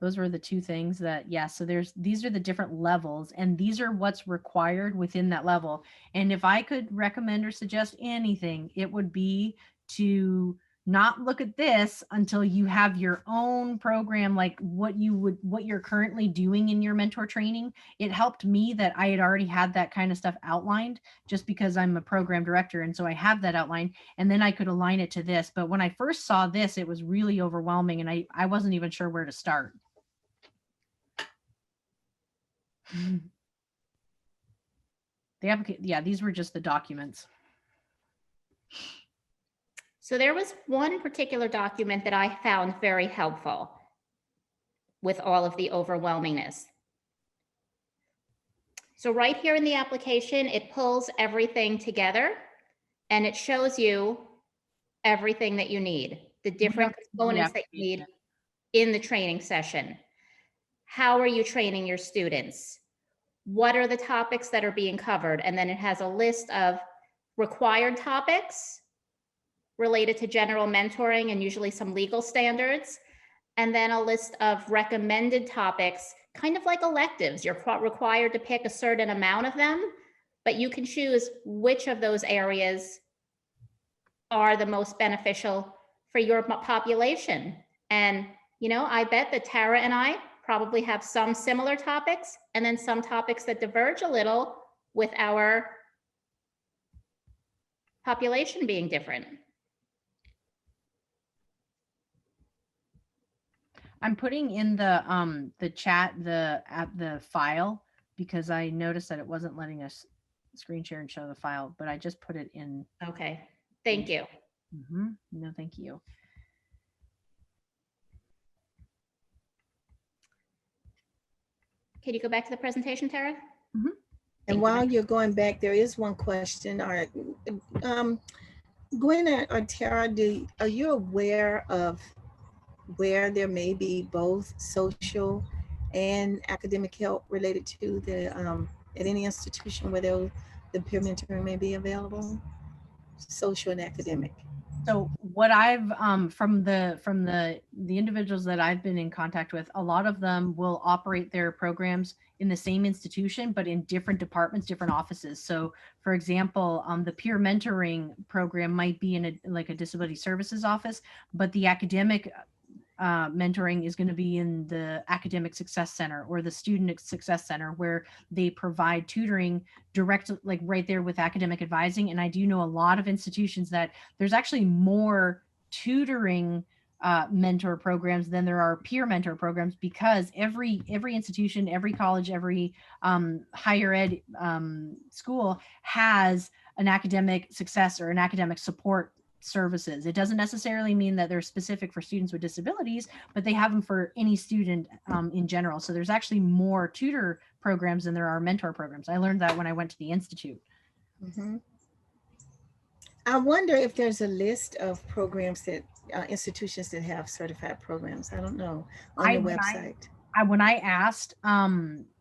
Speaker 3: those were the two things that, yeah, so these are the different levels, and these are what's required within that level. And if I could recommend or suggest anything, it would be to not look at this until you have your own program, like what you're currently doing in your mentor training. It helped me that I had already had that kind of stuff outlined just because I'm a program director. And so I have that outlined, and then I could align it to this. But when I first saw this, it was really overwhelming, and I wasn't even sure where to start. These were just the documents.
Speaker 4: so there was one particular document that I found very helpful with all of the overwhelmingness. So right here in the application, it pulls everything together and it shows you everything that you need, the different components that you need in the training session. How are you training your students? What are the topics that are being covered? And then it has a list of required topics related to general mentoring and usually some legal standards. And then a list of recommended topics, kind of like electives. You're required to pick a certain amount of them, but you can choose which of those areas are the most beneficial for your population. And, you know, I bet that Tara and I probably have some similar topics and then some topics that diverge a little with our population being different.
Speaker 3: I'm putting in the chat the file because I noticed that it wasn't letting us screen share and show the file, but I just put it in.
Speaker 4: Okay, thank you.
Speaker 3: No, thank you.
Speaker 4: Can you go back to the presentation, Tara?
Speaker 1: And while you're going back, there is one question. Gwen or Tara, are you aware of where there may be both social and academic help related to the at any institution where the peer mentoring may be available, social and academic?
Speaker 3: So what I've from the individuals that I've been in contact with, a lot of them will operate their programs in the same institution, but in different departments, different offices. So for example, the peer mentoring program might be in a disability services office, but the academic mentoring is going to be in the academic success center or the student success center, where they provide tutoring direct, like right there with academic advising. And I do know a lot of institutions that there's actually more tutoring mentor programs than there are peer mentor programs, because every institution, every college, every higher ed school has an academic success or an academic support services. It doesn't necessarily mean that they're specific for students with disabilities, but they have them for any student in general. So there's actually more tutor programs than there are mentor programs. I learned that when I went to the Institute.
Speaker 1: I wonder if there's a list of programs that institutions that have certified programs. I don't know, on the website.
Speaker 3: When I asked,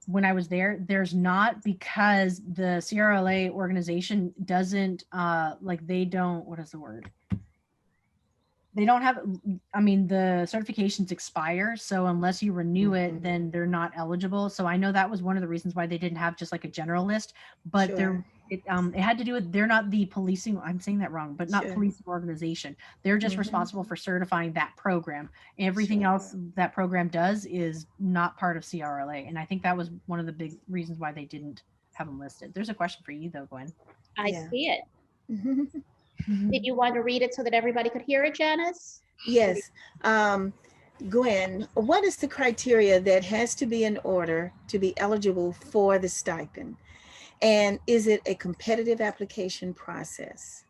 Speaker 3: when I was there, there's not, because the CRLA organization doesn't they don't, what is the word? They don't have, I mean, the certifications expire. So unless you renew it, then they're not eligible. So I know that was one of the reasons why they didn't have just like a general list, but it had to do with, they're not the policing, I'm saying that wrong, but not policing organization. They're just responsible for certifying that program. Everything else that program does is not part of CRLA. And I think that was one of the big reasons why they didn't have them listed. There's a question for you though, Gwen.
Speaker 4: I see it. Did you want to read it so that everybody could hear it, Janice?
Speaker 1: Yes. Gwen, what is the criteria that has to be in order to be eligible for the stipend? And is it a competitive application process?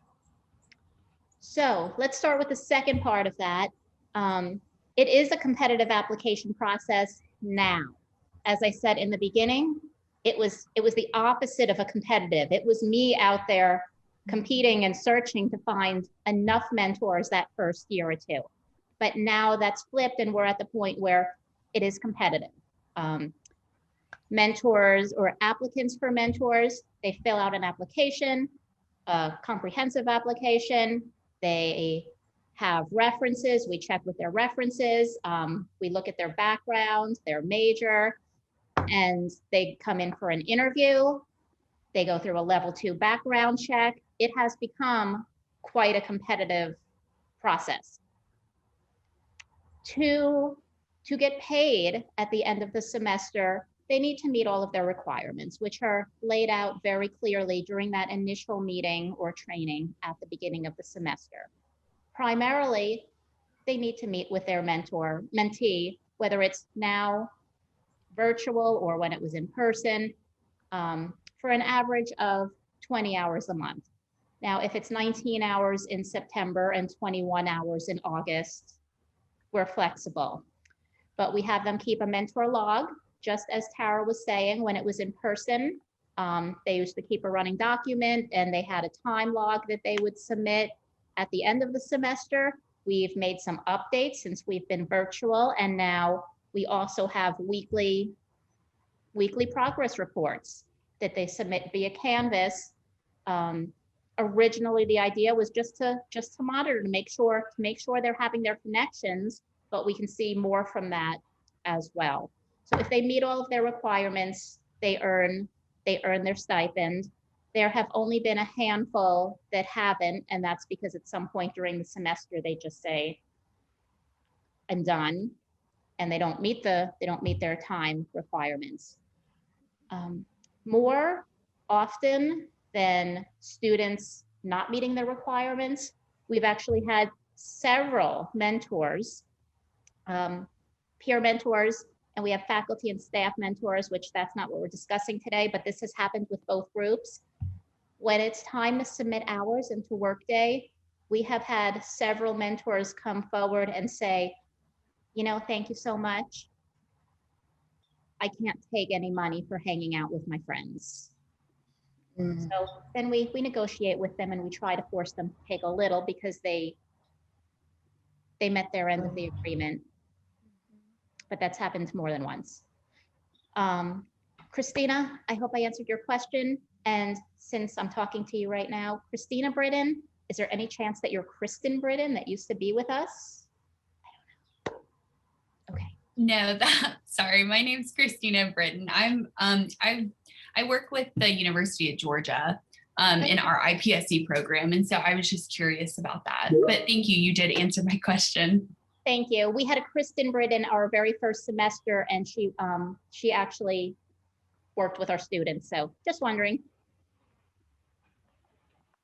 Speaker 4: So let's start with the second part of that. It is a competitive application process now. As I said in the beginning, it was the opposite of a competitive. It was me out there competing and searching to find enough mentors that first year or two. But now that's flipped, and we're at the point where it is competitive. Mentors or applicants for mentors, they fill out an application, a comprehensive application. They have references. We check with their references. We look at their background, their major, and they come in for an interview. They go through a level 2 background check. It has become quite a competitive process. To get paid at the end of the semester, they need to meet all of their requirements, which are laid out very clearly during that initial meeting or training at the beginning of the semester. Primarily, they need to meet with their mentee, whether it's now virtual or when it was in person, for an average of 20 hours a month. Now, if it's 19 hours in September and 21 hours in August, we're flexible. But we have them keep a mentor log, just as Tara was saying, when it was in person, they used to keep a running document and they had a time log that they would submit at the end of the semester. We've made some updates since we've been virtual, and now we also have weekly progress reports that they submit via Canvas. Originally, the idea was just to monitor, to make sure they're having their connections, but we can see more from that as well. So if they meet all of their requirements, they earn their stipend. There have only been a handful that haven't, and that's because at some point during the semester they just say, "I'm done," and they don't meet their time requirements. More often than students not meeting their requirements, we've actually had several mentors, peer mentors, and we have faculty and staff mentors, which that's not what we're discussing today, but this has happened with both groups. When it's time to submit hours into Workday, we have had several mentors come forward and say, "Thank you so much. I can't take any money for hanging out with my friends."
Speaker 1: Mhm.
Speaker 4: So then we negotiate with them and we try to force them to take a little because they met their end of the agreement. But that's happened more than once. Christina, I hope I answered your question. And since I'm talking to you right now, Christina Britton, is there any chance that you're Kristen Britton that used to be with us? I don't know. Okay.
Speaker 5: No, sorry, my name's Christina Britton. I work with the University of Georgia in our IPSC program. And so I was just curious about that. But thank you, you did answer my question.
Speaker 4: Thank you. We had a Kristen Britton our very first semester, and she actually worked with our students. So just wondering.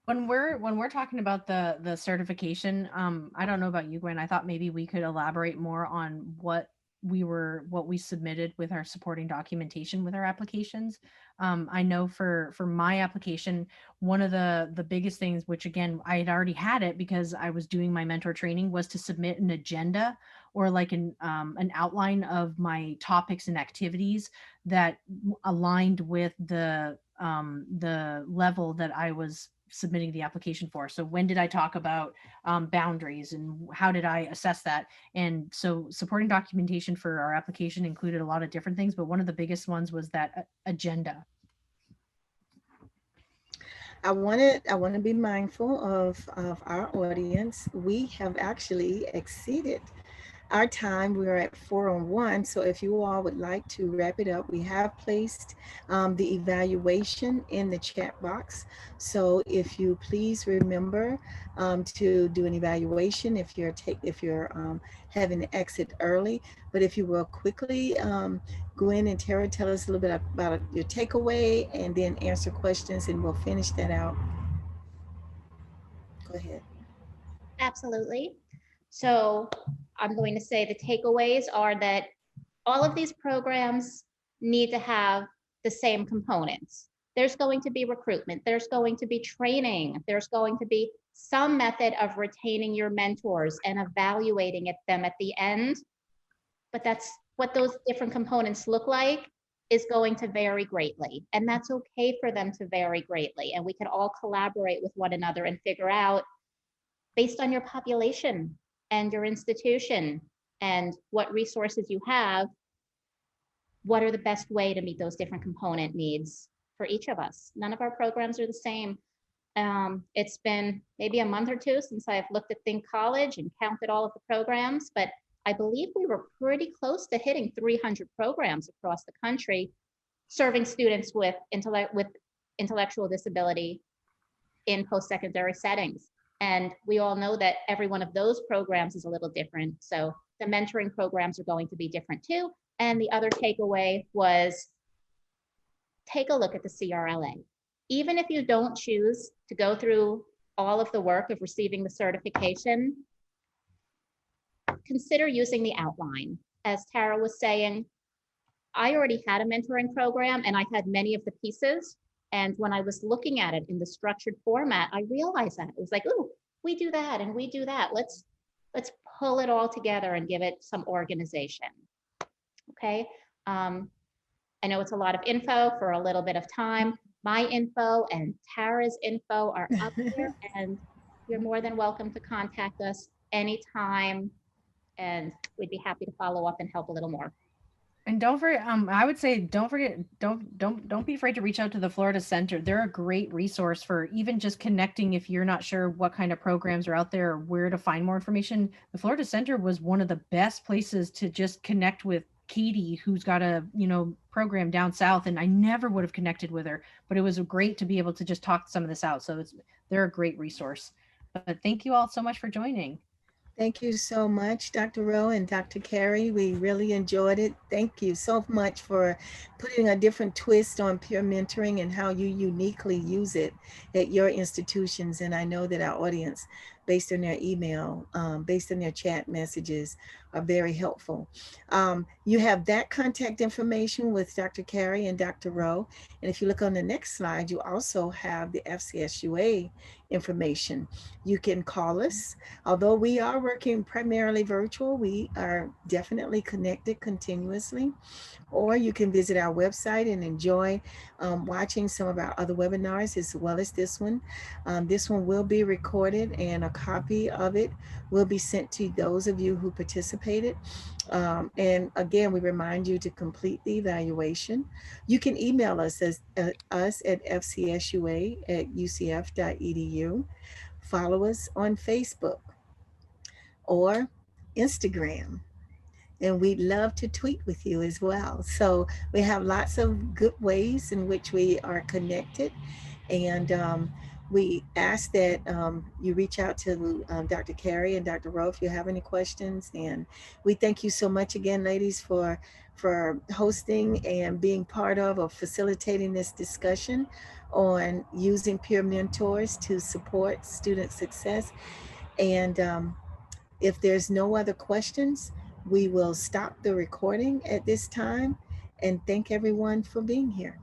Speaker 3: When we're talking about the certification, I don't know about you, Gwen. I thought maybe we could elaborate more on what we submitted with our supporting documentation with our applications. I know for my application, one of the biggest things, which again, I had already had it because I was doing my mentor training, was to submit an agenda or like an outline of my topics and activities that aligned with the level that I was submitting the application for. So when did I talk about boundaries and how did I assess that? And so supporting documentation for our application included a lot of different things, but one of the biggest ones was that agenda.
Speaker 1: I want to be mindful of our audience. We have actually exceeded our time. We are at 4:01. So if you all would like to wrap it up, we have placed the evaluation in the chat box. So if you please remember to do an evaluation if you're having to exit early. But if you will quickly, Gwen and Tara, tell us a little bit about your takeaway and then answer questions, and we'll finish that out. Go ahead.
Speaker 4: Absolutely. So I'm going to say the takeaways are that all of these programs need to have the same components. There's going to be recruitment, there's going to be training, there's going to be some method of retaining your mentors and evaluating them at the end. But that's what those different components look like is going to vary greatly. And that's okay for them to vary greatly. And we can all collaborate with one another and figure out, based on your population and your institution and what resources you have, what are the best way to meet those different component needs for each of us. None of our programs are the same. It's been maybe a month or two since I've looked at Think College and counted all of the programs, but I believe we were pretty close to hitting 300 programs across the country serving students with intellectual disability in post-secondary settings. And we all know that every one of those programs is a little different. So the mentoring programs are going to be different too. And the other takeaway was take a look at the CRLA. Even if you don't choose to go through all of the work of receiving the certification, consider using the outline. As Tara was saying, I already had a mentoring program and I had many of the pieces. And when I was looking at it in the structured format, I realized that it was like, oh, we do that and we do that. Let's pull it all together and give it some organization. Okay. I know it's a lot of info for a little bit of time. My info and Tara's info are up there, and you're more than welcome to contact us anytime, and we'd be happy to follow up and help a little more.
Speaker 3: And don't forget, I would say, don't forget, don't be afraid to reach out to the Florida Center. They're a great resource for even just connecting if you're not sure what kind of programs are out there or where to find more information. The Florida Center was one of the best places to just connect with Katie, who's got a, program down south, and I never would have connected with her, but it was great to be able to just talk some of this out. So they're a great resource. But thank you all so much for joining.
Speaker 1: Thank you so much, Dr. Rowe and Dr. Carey. We really enjoyed it. Thank you so much for putting a different twist on peer mentoring and how you uniquely use it at your institutions. And I know that our audience, based on their email, based on their chat messages, are very helpful. You have that contact information with Dr. Carey and Dr. Rowe. And if you look on the next slide, you also have the FCSUA information. You can call us. Although we are working primarily virtual, we are definitely connected continuously. Or you can visit our website and enjoy watching some of our other webinars as well as this one. This one will be recorded and a copy of it will be sent to those of you who participated. And again, we remind you to complete the evaluation. You can email us at fcsua@ucf.edu. Follow us on Facebook or Instagram. And we'd love to tweet with you as well. So we have lots of good ways in which we are connected. And we ask that you reach out to Dr. Carey and Dr. Rowe if you have any questions. And we thank you so much again, ladies, for hosting and being part of or facilitating this discussion on using peer mentors to support student success. And if there's no other questions, we will stop the recording at this time and thank everyone for being here.